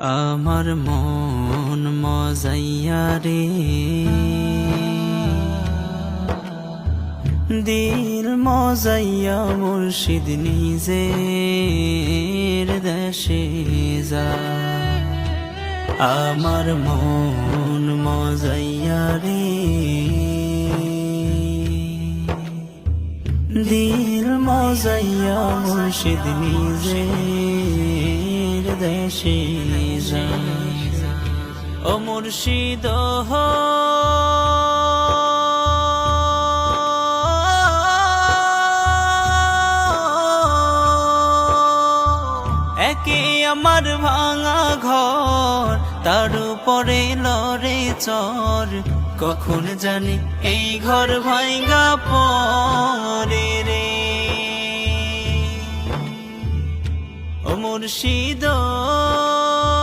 আমার মন মজাইয়া রে, দিল মজাইয়া মুর্শিদ নিজের দেশে যায়। আমার মন মজাইয়া রে, দিল মজাইয়া মুর্শিদ নিজের দেশে যায়। ও মুর্শিদ একে আমার ভাঙা ঘর, তার উপরে লড়ে চর, কখন জানি এই ঘর ভাঙা পরে রে। ও মুর্শিদ